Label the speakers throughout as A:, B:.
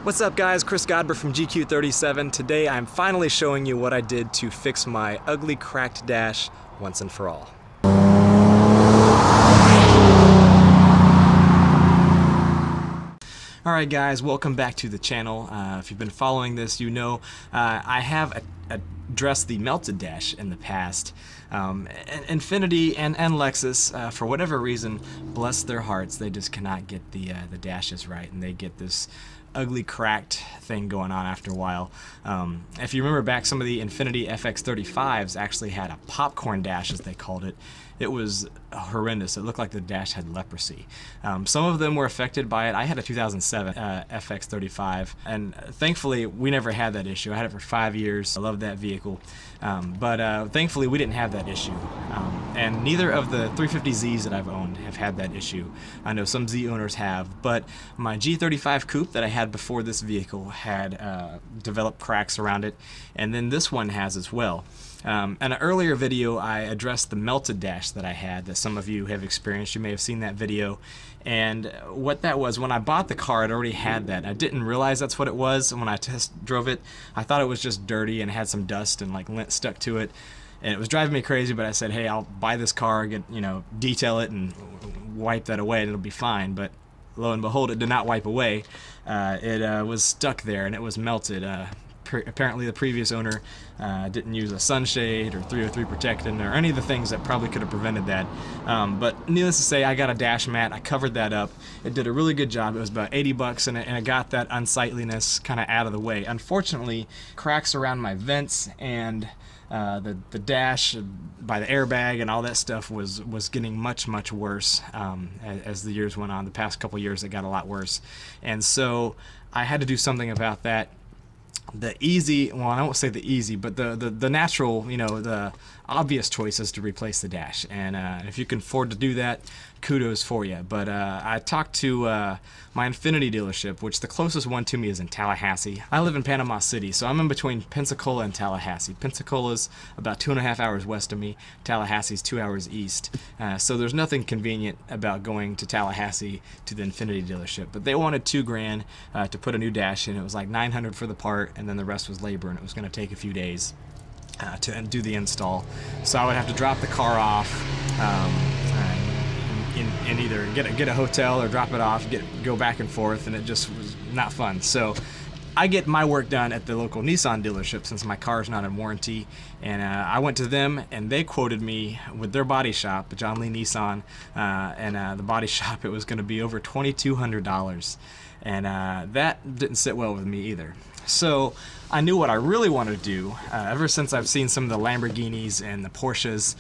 A: What's up guys, Chris Godber from GQ37. Today I'm finally showing you what I did to fix my ugly cracked dash once and for all. Alright guys, welcome back to the channel. If you've been following this, you know I have addressed the melted dash in the past. Infiniti and Lexus, for whatever reason, bless their hearts, they just cannot get the dashes right, and they get this ugly cracked thing going on after a while. If you remember back, some of the Infiniti FX35s actually had a popcorn dash, as they called it. It was horrendous. It looked like the dash had leprosy. Some of them were affected by it. I had a 2007 FX35, and thankfully we never had that issue. I had it for 5 years. I loved that vehicle, but thankfully we didn't have that issue. And neither of the 350Zs that I've owned have had that issue. I know some Z owners have, but my G35 Coupe that I had before this vehicle had developed cracks around it, and then this one has as well. In an earlier video, I addressed the melted dash that I had that some of you have experienced. You may have seen that video. And what that was, when I bought the car, it already had that. I didn't realize that's what it was. And when I test drove it, I thought it was just dirty and had some dust and like lint stuck to it. And it was driving me crazy, but I said, hey, I'll buy this car, detail it and wipe that away and it'll be fine. But lo and behold, it did not wipe away. It was stuck there and it was melted. Apparently the previous owner didn't use a sunshade or 303 protectant or any of the things that probably could have prevented that. But needless to say, I got a dash mat. I covered that up. It did a really good job. It was about 80 bucks and it got that unsightliness kind of out of the way. Unfortunately, cracks around my vents and the dash by the airbag and all that stuff was getting much worse as the years went on. The past couple years it got a lot worse, and so I had to do something about that. The easy, well, I won't say the easy, but the natural, the obvious choice is to replace the dash. And if you can afford to do that, kudos for you. But I talked to my Infiniti dealership, which the closest one to me is in Tallahassee. I live in Panama City, so I'm in between Pensacola and Tallahassee. Pensacola's about 2.5 hours west of me. Tallahassee's 2 hours east. So there's nothing convenient about going to Tallahassee to the Infiniti dealership. But they wanted $2,000 to put a new dash in. It was like $900 for the part, and then the rest was labor, and it was going to take a few days to do the install. So I would have to drop the car off and either get a hotel or drop it off, go back and forth, and it just was not fun. So I get my work done at the local Nissan dealership since my car is not in warranty, and I went to them and they quoted me with their body shop, John Lee Nissan, and the body shop, it was going to be over $2,200, and that didn't sit well with me either. So I knew what I really wanted to do. Ever since I've seen some of the Lamborghinis and the Porsches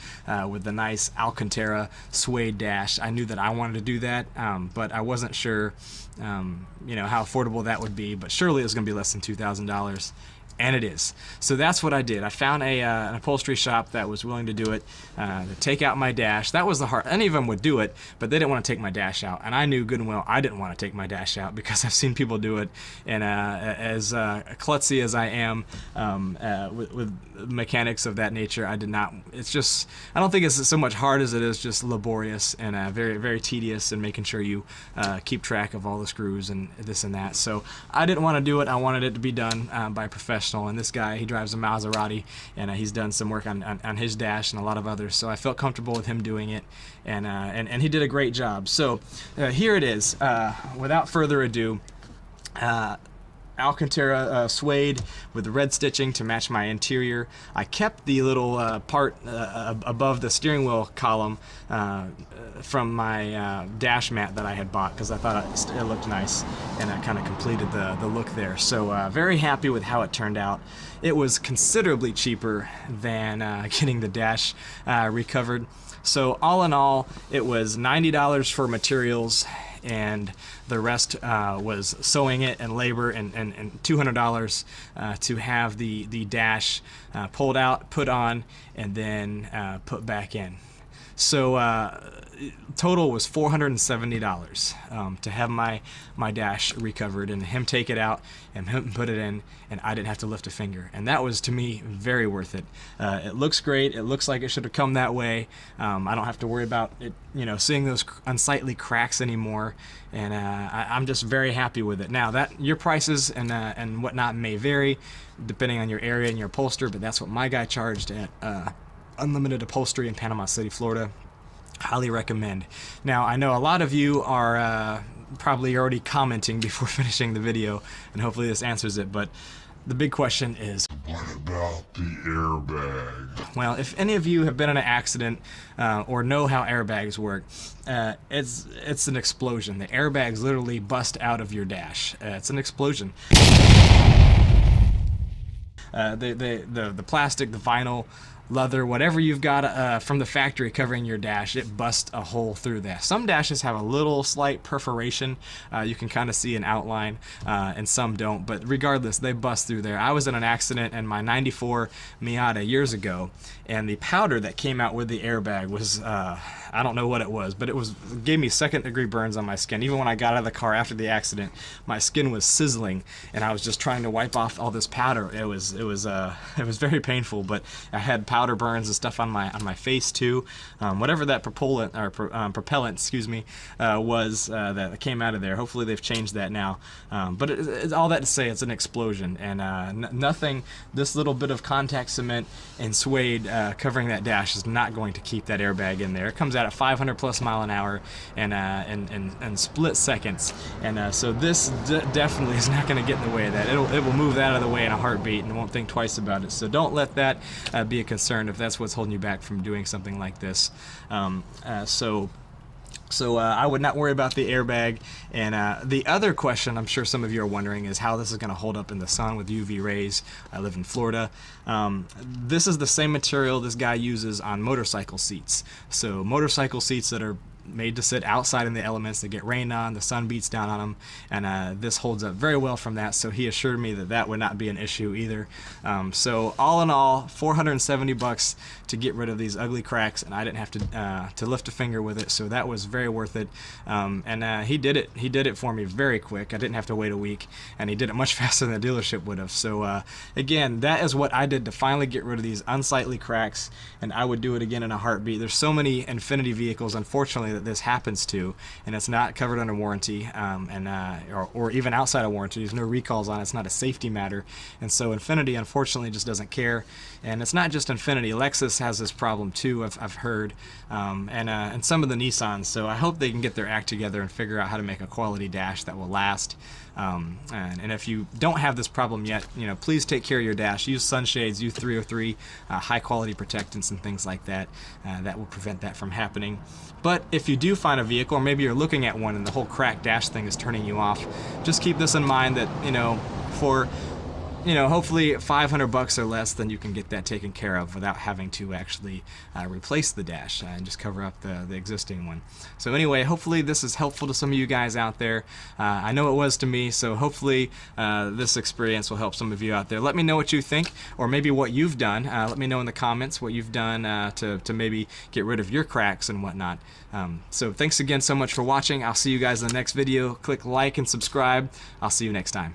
A: with the nice Alcantara Suede dash, I knew that I wanted to do that, but I wasn't sure how affordable that would be, but surely it was going to be less than $2,000. And it is. So that's what I did. I found an upholstery shop that was willing to do it, to take out my dash. That was the hard. Any of them would do it, but they didn't want to take my dash out. And I knew good and well I didn't want to take my dash out because I've seen people do it. And as klutzy as I am with mechanics of that nature, I did not. It's just, I don't think it's so much hard as it is just laborious and very tedious, and making sure you keep track of all the screws and this and that. So I didn't want to do it. I wanted it to be done by a professional. And this guy, he drives a Maserati, and he's done some work on his dash and a lot of others, so I felt comfortable with him doing it, and he did a great job. So here it is. Without further ado, Alcantara Suede with the red stitching to match my interior. I kept the little part above the steering wheel column from my dash mat that I had bought because I thought it looked nice, and it kind of completed the look there. So very happy with how it turned out. It was considerably cheaper than getting the dash recovered. So all in all, it was $90 for materials, and the rest was sewing it and labor, and $200 to have the dash pulled out, put on, and then put back in. So total was $470 to have my dash recovered, and him take it out and him put it in, and I didn't have to lift a finger. And that was, to me, very worth it. It looks great. It looks like it should have come that way. I don't have to worry about it, seeing those unsightly cracks anymore. And I'm just very happy with it. Now, that your prices and whatnot may vary depending on your area and your upholsterer, but that's what my guy charged at Unlimited Upholstery in Panama City, Florida. Highly recommend. Now, I know a lot of you are probably already commenting before finishing the video, and hopefully this answers it, but the big question is, what about the airbag? Well, if any of you have been in an accident or know how airbags work, it's an explosion. The airbags literally bust out of your dash. It's an explosion. The plastic, the vinyl, leather, whatever you've got from the factory covering your dash, it busts a hole through that. Some dashes have a little slight perforation. You can kind of see an outline, and some don't, but regardless, they bust through there. I was in an accident in my 94 Miata years ago, and the powder that came out with the airbag was, I don't know what it was, but it gave me second-degree burns on my skin. Even when I got out of the car after the accident, my skin was sizzling, and I was just trying to wipe off all this powder. It was very painful, but I had powder burns and stuff on my face too. Whatever that propellant, excuse me, was that came out of there. Hopefully they've changed that now. But it's all that to say, it's an explosion, and nothing. This little bit of contact cement and suede covering that dash is not going to keep that airbag in there. It comes out at 500 plus mile an hour and split seconds, and so this definitely is not going to get in the way of that. It will move that out of the way in a heartbeat and won't think twice about it. So don't let that be a concern if that's what's holding you back from doing something like this. So I would not worry about the airbag. And the other question I'm sure some of you are wondering is how this is going to hold up in the sun with UV rays. I live in Florida. This is the same material this guy uses on motorcycle seats. So motorcycle seats that are made to sit outside in the elements, that get rained on, the sun beats down on them, and this holds up very well from that. So he assured me that that would not be an issue either. So all in all, $470 to get rid of these ugly cracks, and I didn't have to lift a finger with it, so that was very worth it. And he did it. He did it for me very quick. I didn't have to wait a week, and he did it much faster than the dealership would have. So again, that is what I did to finally get rid of these unsightly cracks, and I would do it again in a heartbeat. There's so many Infiniti vehicles, unfortunately, that this happens to, and it's not covered under warranty, or even outside of warranty. There's no recalls on it. It's not a safety matter, and so Infiniti unfortunately just doesn't care. And it's not just Infiniti. Lexus has this problem too, I've heard, and some of the Nissans. So I hope they can get their act together and figure out how to make a quality dash that will last. And if you don't have this problem yet, please take care of your dash. Use sunshades, use 303, high quality protectants and things like that. That will prevent that from happening. But if you do find a vehicle, or maybe you're looking at one and the whole cracked dash thing is turning you off, just keep this in mind that, for hopefully $500 or less, then you can get that taken care of without having to actually replace the dash and just cover up the existing one. So anyway, hopefully this is helpful to some of you guys out there. I know it was to me, so hopefully this experience will help some of you out there. Let me know what you think, or maybe what you've done. Let me know in the comments what you've done to maybe get rid of your cracks and whatnot. So thanks again so much for watching. I'll see you guys in the next video. Click like and subscribe. I'll see you next time.